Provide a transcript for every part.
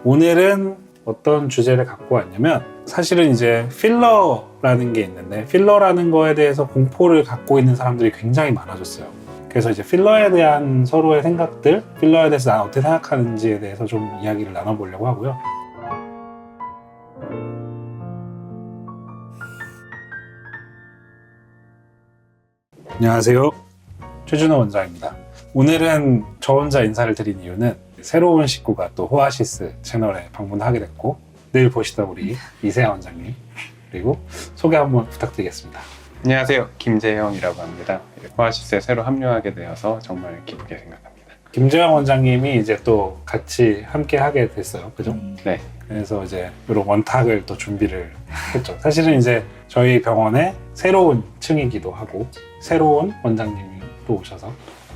오늘은 어떤 주제를 갖고 왔냐면 사실은 이제 필러라는 게 있는데 필러라는 거에 대해서 공포를 갖고 있는 사람들이 굉장히 많아졌어요. 그래서 이제 필러에 대한 서로의 생각들, 필러에 대해서 난 어떻게 생각하는지에 대해서 좀 이야기를 나눠보려고 하고요. 안녕하세요. 최준호 원장입니다. 오늘은 저 혼자 인사를 드린 이유는 새로운 식구가 또 호아시스 채널에 방문하게 됐고 늘 보시던 우리 이세아 원장님 그리고 소개 한번 부탁드리겠습니다. 안녕하세요. 김재형이라고 합니다. 호아시스에 새로 합류하게 되어서 정말 기쁘게 생각합니다. 김재형 원장님이 이제 또 같이 함께 하게 됐어요. 그죠? 네. 그래서 이제 이런 원탁을 또 준비를 했죠. 사실은 이제 저희 병원에 새로운 층이기도 하고 새로운 원장님이 또 오셔서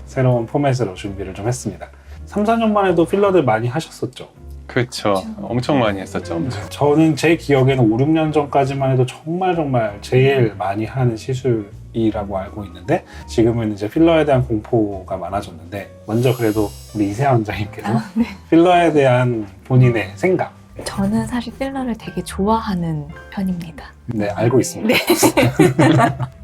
새로운 포맷으로 준비를 좀 했습니다. 3, 4년만 해도 필러들 많이 하셨었죠? 그렇죠. 엄청 많이 했었죠. 엄청. 저는 제 기억에는 5, 6년 전까지만 해도 정말 제일 많이 하는 시술이라고 알고 있는데 지금은 이제 필러에 대한 공포가 많아졌는데 먼저 그래도 우리 이세아 원장님께서 네. 필러에 대한 본인의 생각 저는 사실 필러를 되게 좋아하는 편입니다. 네, 알고 있습니다. 네.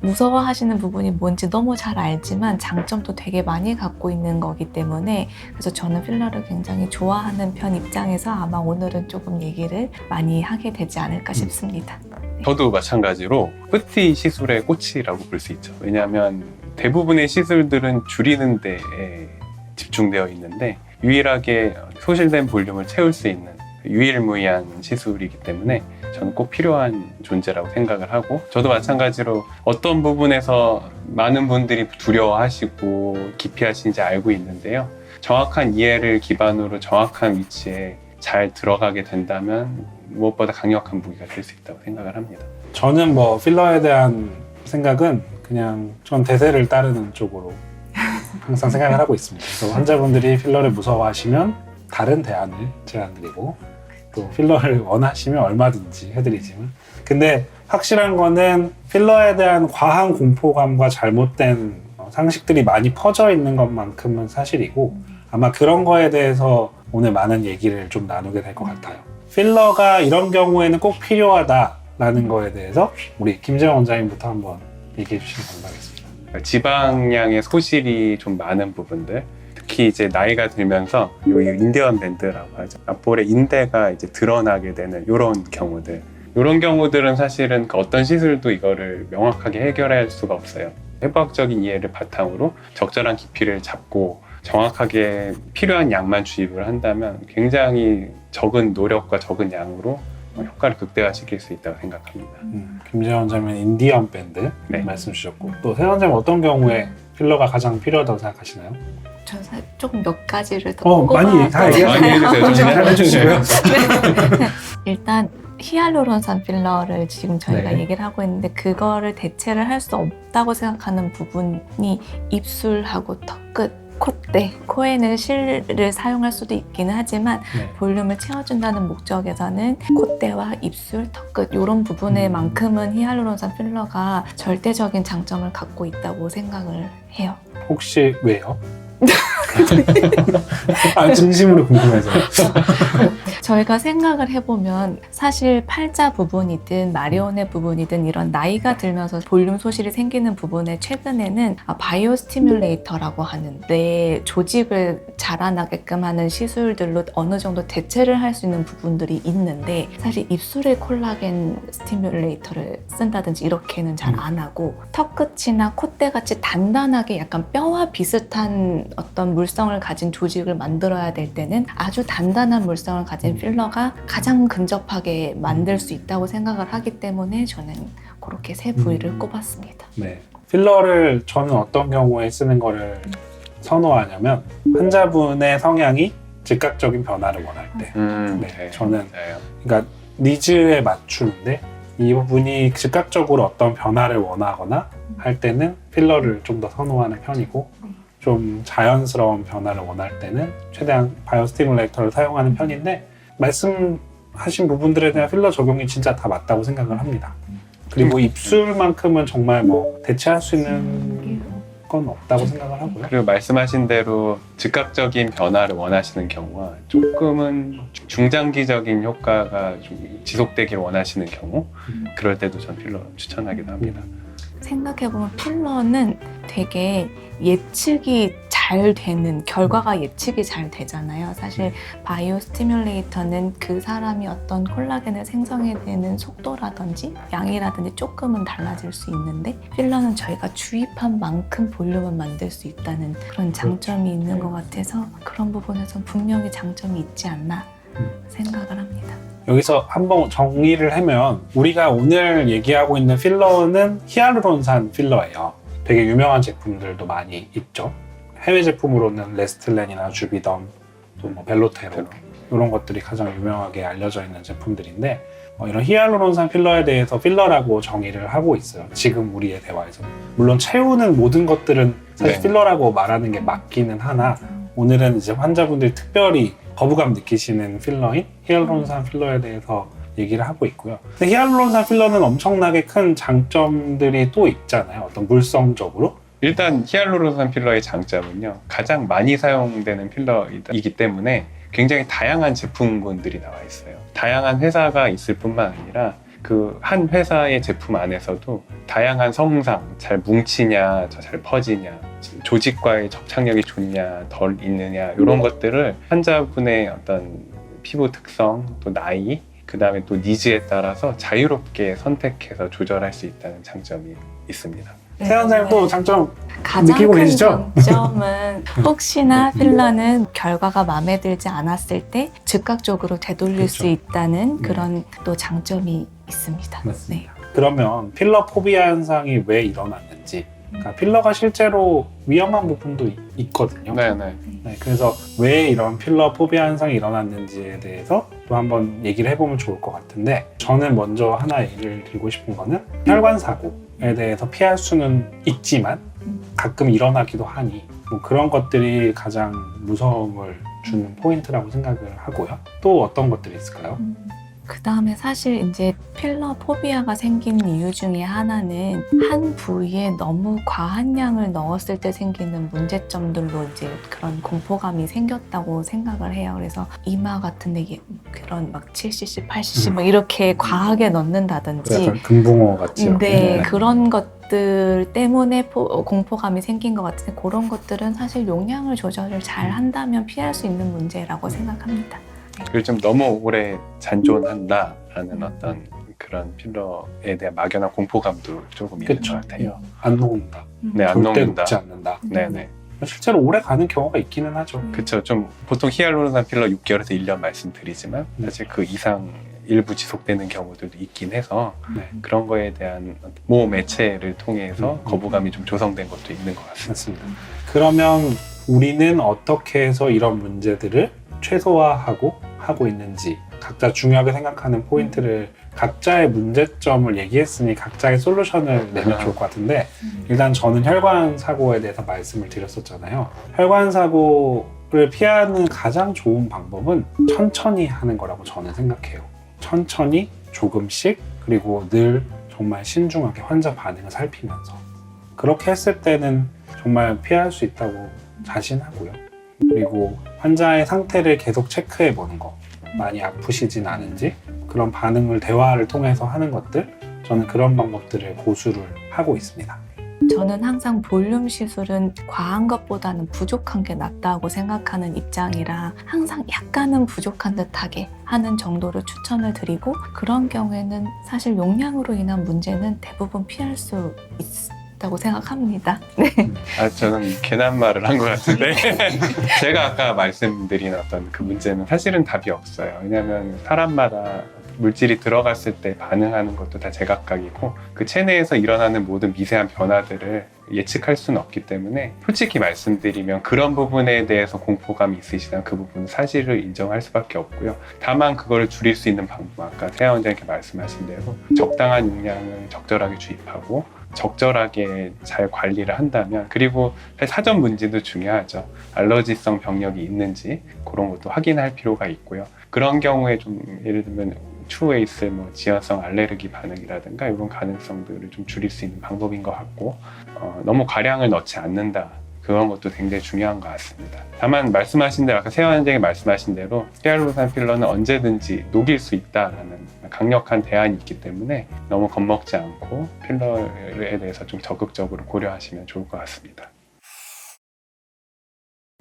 무서워하시는 부분이 뭔지 너무 잘 알지만 장점도 되게 많이 갖고 있는 거기 때문에 그래서 저는 필러를 굉장히 좋아하는 편 입장에서 아마 오늘은 조금 얘기를 많이 하게 되지 않을까 싶습니다. 저도 마찬가지로 뿌티 시술의 꽃이라고 볼 수 있죠. 왜냐하면 대부분의 시술들은 줄이는 데에 집중되어 있는데 유일하게 소실된 볼륨을 채울 수 있는 유일무이한 시술이기 때문에 저는 꼭 필요한 존재라고 생각을 하고 저도 마찬가지로 어떤 부분에서 많은 분들이 두려워하시고 기피하시는지 알고 있는데요. 정확한 이해를 기반으로 정확한 위치에 잘 들어가게 된다면 무엇보다 강력한 무기가 될 수 있다고 생각을 합니다. 저는 뭐 필러에 대한 생각은 그냥 전 대세를 따르는 쪽으로 항상 생각을 하고 있습니다. 그래서 환자분들이 필러를 무서워하시면 다른 대안을 제안드리고 또 필러를 원하시면 얼마든지 해드리지만 근데 확실한 거는 필러에 대한 과한 공포감과 잘못된 상식들이 많이 퍼져 있는 것만큼은 사실이고 아마 그런 거에 대해서 오늘 많은 얘기를 좀 나누게 될 것 같아요. 필러가 이런 경우에는 꼭 필요하다라는 거에 대해서 우리 김재형 원장님부터 한번 얘기해 주시면 감사하겠습니다. 지방량의 소실이 좀 많은 부분들 특히 이제 나이가 들면서 이 인디언 밴드라고 하죠. 앞볼에 인대가 이제 드러나게 되는 이런 경우들. 이런 경우들은 사실은 어떤 시술도 이거를 명확하게 해결할 수가 없어요. 해부학적인 이해를 바탕으로 적절한 깊이를 잡고 정확하게 필요한 양만 주입을 한다면 굉장히 적은 노력과 적은 양으로 효과를 극대화시킬 수 있다고 생각합니다. 김재형 원장님은 인디언 밴드 네. 말씀 주셨고 또 세 원장님 어떤 경우에 필러가 가장 필요하다고 생각하시나요? 저 조금 몇 가지를 더 많이 다 꼽아서 얘기하세요. 많이 해주세요. 잘 해주시고요. 일단 히알루론산 필러를 지금 저희가 네. 얘기를 하고 있는데 그거를 대체를 할 수 없다고 생각하는 부분이 입술하고 턱끝, 콧대, 코에는 실을 사용할 수도 있기는 하지만 네. 볼륨을 채워준다는 목적에서는 콧대와 입술, 턱끝 이런 부분에만큼은 히알루론산 필러가 절대적인 장점을 갖고 있다고 생각을 해요. 혹시 왜요? 진심으로 궁금해서. 저희가 생각을 해보면 사실 팔자 부분이든 마리오네 부분이든 이런 나이가 들면서 볼륨 소실이 생기는 부분에 최근에는 바이오 스티뮬레이터라고 하는 뇌 조직을 자라나게끔 하는 시술들로 어느 정도 대체를 할 수 있는 부분들이 있는데 사실 입술에 콜라겐 스티뮬레이터를 쓴다든지 이렇게는 잘 안 하고 턱끝이나 콧대같이 단단하게 약간 뼈와 비슷한 어떤 물성을 가진 조직을 만들어야 될 때는 아주 단단한 물성을 가진 필러가 가장 근접하게 만들 수 있다고 생각을 하기 때문에 저는 그렇게 세 부위를 꼽았습니다. 네. 필러를 저는 어떤 경우에 쓰는 거를 선호하냐면 환자분의 성향이 즉각적인 변화를 원할 때 네, 저는 그러니까 니즈에 맞추는데 이분이 즉각적으로 어떤 변화를 원하거나 할 때는 필러를 좀 더 선호하는 편이고 좀 자연스러운 변화를 원할 때는 최대한 바이오 스티뮬레이터를 사용하는 편인데 말씀하신 부분들에 대한 필러 적용이 진짜 다 맞다고 생각을 합니다. 그리고 입술만큼은 정말 뭐 대체할 수 있는 건 없다고 생각을 하고요. 그리고 말씀하신 대로 즉각적인 변화를 원하시는 경우와 조금은 중장기적인 효과가 좀 지속되길 원하시는 경우, 그럴 때도 전 필러 추천하기도 합니다. 생각해보면 필러는 되게 예측이 잘 되는, 결과가 예측이 잘 되잖아요. 사실 바이오 스티뮬레이터는 그 사람이 어떤 콜라겐을 생성해내는 속도라든지 양이라든지 조금은 달라질 수 있는데, 필러는 저희가 주입한 만큼 볼륨을 만들 수 있다는 그런 장점이 있는 것 같아서 그런 부분에서 분명히 장점이 있지 않나 생각을 합니다. 여기서 한번 정리를 하면 우리가 오늘 얘기하고 있는 필러는 히알루론산 필러예요. 되게 유명한 제품들도 많이 있죠. 해외 제품으로는 레스틀렌이나 주비덤, 또 뭐 벨로테로 이런 것들이 가장 유명하게 알려져 있는 제품들인데, 이런 히알루론산 필러에 대해서 필러라고 정의를 하고 있어요. 지금 우리의 대화에서. 물론 채우는 모든 것들은 사실 네. 필러라고 말하는 게 맞기는 하나, 오늘은 이제 환자분들이 특별히 거부감 느끼시는 필러인 히알루론산 필러에 대해서 얘기를 하고 있고요. 근데 히알루론산 필러는 엄청나게 큰 장점들이 또 있잖아요. 어떤 물성적으로. 일단 히알루론산 필러의 장점은요, 가장 많이 사용되는 필러이기 때문에 굉장히 다양한 제품군들이 나와 있어요. 다양한 회사가 있을 뿐만 아니라 그 한 회사의 제품 안에서도 다양한 성상, 잘 뭉치냐, 잘 퍼지냐, 조직과의 접착력이 좋냐, 덜 있느냐, 이런 것들을 환자분의 어떤 피부 특성, 또 나이, 그 다음에 또 니즈에 따라서 자유롭게 선택해서 조절할 수 있다는 장점이 있습니다. 세연사님도 장점 가장 느끼고 큰 계시죠? 장점은 혹시나 필러는 결과가 마음에 들지 않았을 때 즉각적으로 되돌릴 그렇죠. 수 있다는 그런 또 장점이 있습니다. 맞습니다. 그러면 필러 포비아 현상이 왜 일어났는지, 그러니까 필러가 실제로 위험한 부분도 있거든요. 네네. 네, 그래서 왜 이런 필러 포비아 현상이 일어났는지에 대해서 또 한번 얘기를 해보면 좋을 것 같은데, 저는 먼저 하나 얘기를 드리고 싶은 거는 혈관 사고에 대해서 피할 수는 있지만 가끔 일어나기도 하니 뭐 그런 것들이 가장 무서움을 주는 포인트라고 생각을 하고요. 또 어떤 것들이 있을까요? 그 다음에 사실 이제 필러 포비아가 생긴 이유 중에 하나는 한 부위에 너무 과한 양을 넣었을 때 생기는 문제점들로 이제 그런 공포감이 생겼다고 생각을 해요. 그래서 이마 같은 데 그런 막 7cc, 8cc 막 이렇게 과하게 넣는다든지, 약간 금붕어 같이 이렇게. 네, 그런 것들 때문에 공포감이 생긴 것 같은데, 그런 것들은 사실 용량을 조절을 잘 한다면 피할 수 있는 문제라고 생각합니다. 그리고 좀 너무 오래 잔존한다라는 어떤 그런 필러에 대한 막연한 공포감도 조금 있는 그쵸. 것 같아요. 안 녹는다. 네, 안 절대 녹는다. 녹지 않는다. 네네. 실제로 오래 가는 경우가 있기는 하죠. 그쵸. 좀 보통 히알루론산 필러 6개월에서 1년 말씀드리지만 사실 그 이상 일부 지속되는 경우들도 있긴 해서 네, 그런 거에 대한 모 매체를 통해서 거부감이 좀 조성된 것도 있는 것 같습니다. 맞습니다. 그러면 우리는 어떻게 해서 이런 문제들을 최소화하고 하고 있는지, 각자 중요하게 생각하는 포인트를, 각자의 문제점을 얘기했으니 각자의 솔루션을 내면 좋을 것 같은데, 일단 저는 혈관 사고에 대해서 말씀을 드렸었잖아요. 혈관 사고를 피하는 가장 좋은 방법은 천천히 하는 거라고 저는 생각해요. 천천히 조금씩, 그리고 늘 정말 신중하게 환자 반응을 살피면서, 그렇게 했을 때는 정말 피할 수 있다고 자신하고요. 그리고 환자의 상태를 계속 체크해 보는 거, 많이 아프시진 않은지, 그런 반응을 대화를 통해서 하는 것들, 저는 그런 방법들을 고수를 하고 있습니다. 저는 항상 볼륨 시술은 과한 것보다는 부족한 게 낫다고 생각하는 입장이라 항상 약간은 부족한 듯하게 하는 정도로 추천을 드리고, 그런 경우에는 사실 용량으로 인한 문제는 대부분 피할 수 있다고 생각합니다. 네. 저는 괜한 말을 한 것 같은데 제가 아까 말씀드린 어떤 그 문제는 사실은 답이 없어요. 왜냐하면 사람마다 물질이 들어갔을 때 반응하는 것도 다 제각각이고, 그 체내에서 일어나는 모든 미세한 변화들을 예측할 수는 없기 때문에, 솔직히 말씀드리면 그런 부분에 대해서 공포감이 있으시다면 그 부분은 사실을 인정할 수밖에 없고요. 다만 그거를 줄일 수 있는 방법, 아까 세아 원장님께 말씀하신 대로 적당한 용량을 적절하게 주입하고 적절하게 잘 관리를 한다면, 그리고 사전 문진도 중요하죠. 알러지성 병력이 있는지 그런 것도 확인할 필요가 있고요. 그런 경우에 좀 예를 들면 추후에 있을 뭐 지연성 알레르기 반응이라든가 이런 가능성들을 좀 줄일 수 있는 방법인 것 같고 너무 과량을 넣지 않는다. 그런 것도 굉장히 중요한 것 같습니다. 다만 말씀하신 대로 아까 세환 원장이 말씀하신 대로 히알루로산 필러는 언제든지 녹일 수 있다라는 강력한 대안이 있기 때문에 너무 겁먹지 않고 필러에 대해서 좀 적극적으로 고려하시면 좋을 것 같습니다.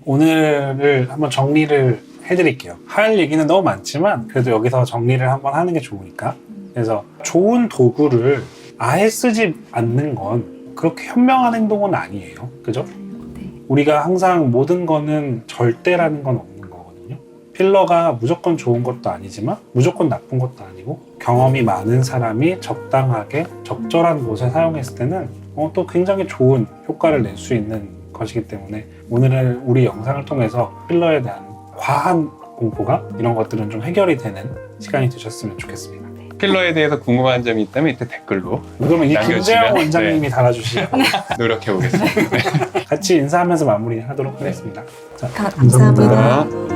오늘을 한번 정리를 해드릴게요. 할 얘기는 너무 많지만 그래도 여기서 정리를 한번 하는 게 좋으니까. 그래서 좋은 도구를 아예 쓰지 않는 건 그렇게 현명한 행동은 아니에요. 그죠? 네. 우리가 항상 모든 거는 절대라는 건 없는 거거든요. 필러가 무조건 좋은 것도 아니지만 무조건 나쁜 것도 아니고 경험이 많은 사람이 적당하게 적절한 곳에 사용했을 때는 또 굉장히 좋은 효과를 낼 수 있는 것이기 때문에 오늘은 우리 영상을 통해서 필러에 대한 과한 공포가 이런 것들은 좀 해결이 되는 시간이 되셨으면 좋겠습니다. 필러에 대해서 궁금한 점이 있다면 이때 댓글로 그러면 이 남겨주시면, 김재영 원장님이 네. 달아주시고 노력해 보겠습니다. 같이 인사하면서 마무리하도록 하겠습니다. 자, 감사합니다.